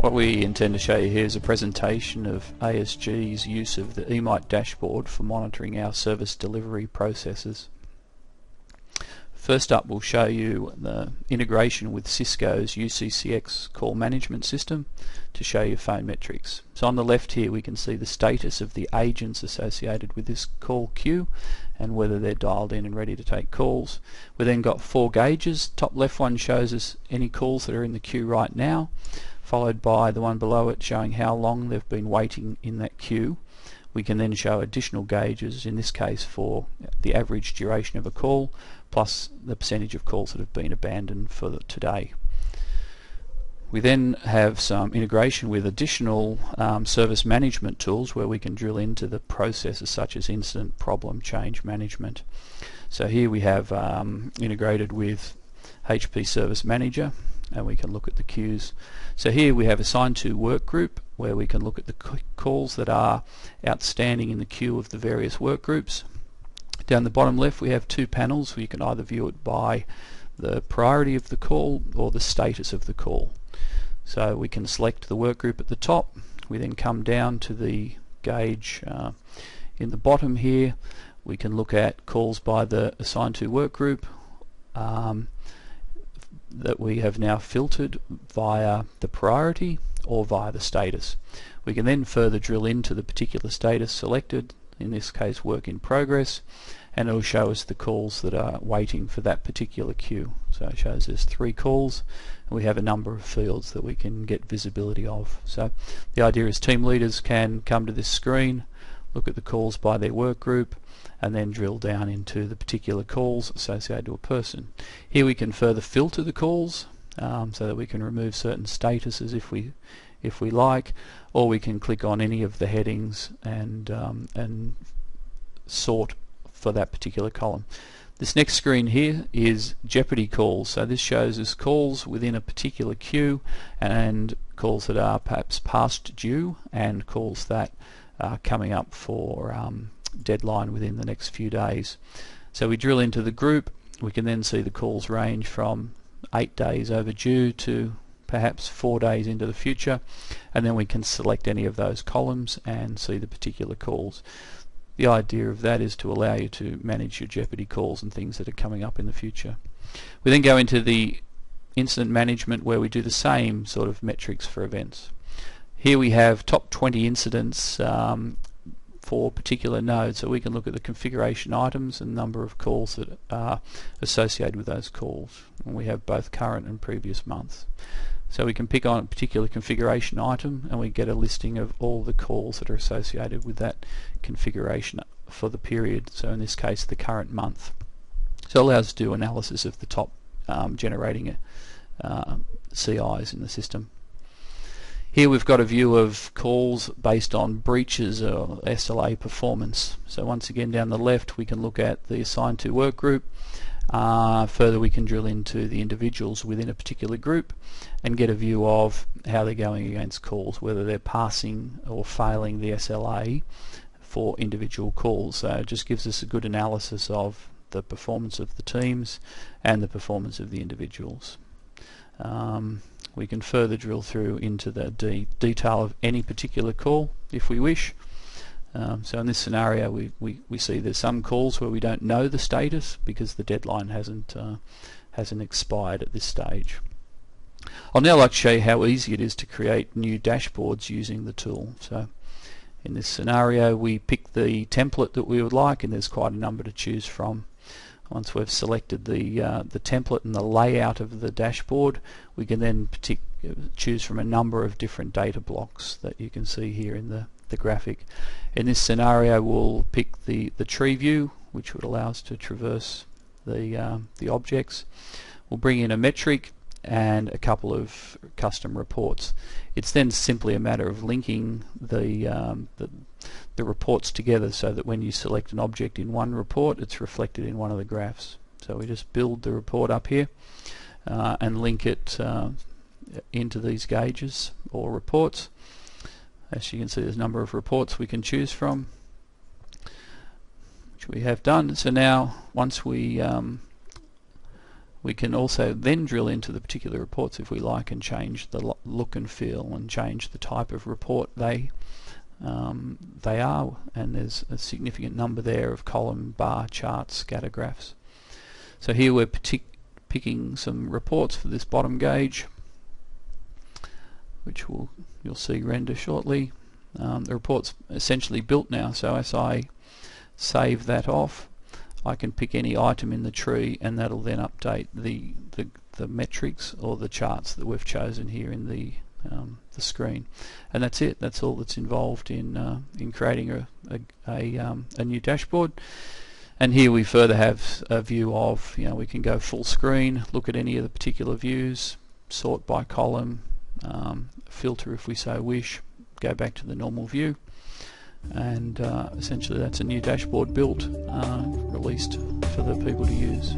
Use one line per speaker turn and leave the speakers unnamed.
What we intend to show you here is a presentation of ASG's use of the eMite dashboard for monitoring our service delivery processes. First up, we'll show you the integration with CISCO's UCCX call management system to show you phone metrics. So on the left here we can see the status of the agents associated with this call queue and whether they're dialed in and ready to take calls. We then got 4 gauges. Top left one shows us any calls that are in the queue right now, followed by the one below it showing how long they've been waiting in that queue. We can then show additional gauges, in this case for the average duration of a call, plus the percentage of calls that have been abandoned for today. We then have some integration with additional service management tools where we can drill into the processes such as incident, problem, change management. So here we have integrated with HP Service Manager, and we can look at the queues. So here we have assigned to work group where we can look at the calls that are outstanding in the queue of the various work groups. Down the bottom left we have 2 panels where you can either view it by the priority of the call or the status of the call. So we can select the work group at the top. We then come down to the gauge in the bottom here. We can look at calls by the assigned to work group that we have now filtered via the priority or via the status. We can then further drill into the particular status selected, in this case work in progress, and it will show us the calls that are waiting for that particular queue. So it shows us 3 calls and we have a number of fields that we can get visibility of. So the idea is team leaders can come to this screen, look at the calls by their work group, and then drill down into the particular calls associated to a person. Here we can further filter the calls so that we can remove certain statuses if we like, or we can click on any of the headings and sort for that particular column. This next screen here is Jeopardy calls. So this shows us calls within a particular queue and calls that are perhaps past due and calls that are coming up for deadline within the next few days. So we drill into the group. We can then see the calls range from 8 days overdue to perhaps 4 days into the future, and then we can select any of those columns and see the particular calls. The idea of that is to allow you to manage your Jeopardy calls and things that are coming up in the future. We then go into the incident management where we do the same sort of metrics for events. Here we have top 20 incidents for particular nodes, so we can look at the configuration items and number of calls that are associated with those calls, and we have both current and previous months. So we can pick on a particular configuration item and we get a listing of all the calls that are associated with that configuration for the period, so in this case the current month. So it allows us to do analysis of the top generating CIs in the system. Here we've got a view of calls based on breaches or SLA performance. So once again down the left we can look at the assigned to work group. Further we can drill into the individuals within a particular group and get a view of how they're going against calls, whether they're passing or failing the SLA for individual calls. So it just gives us a good analysis of the performance of the teams and the performance of the individuals. We can further drill through into the detail of any particular call if we wish. So in this scenario we see there's some calls where we don't know the status because the deadline hasn't expired at this stage. I'll now like to show you how easy it is to create new dashboards using the tool. So in this scenario we pick the template that we would like, and there's quite a number to choose from. Once we've selected the template and the layout of the dashboard, we can then choose from a number of different data blocks that you can see here in the graphic. In this scenario we'll pick the tree view, which would allow us to traverse the objects. We'll bring in a metric and a couple of custom reports. It's then simply a matter of linking the reports together so that when you select an object in one report it's reflected in one of the graphs. So we just build the report up here and link it into these gauges or reports. As you can see there's a number of reports we can choose from, which we have done. So now once we We can also then drill into the particular reports if we like and change the look and feel and change the type of report they are, and there's a significant number there of column, bar, charts, scatter graphs. So here we're picking some reports for this bottom gauge, which you'll see render shortly. The report's essentially built now, so as I save that off, I can pick any item in the tree and that'll then update the metrics or the charts that we've chosen here in the screen. And that's it. That's all that's involved in creating a new dashboard. And here we further have a view of, we can go full screen, look at any of the particular views, sort by column, filter if we so wish, go back to the normal view, and essentially that's a new dashboard built, released for the people to use.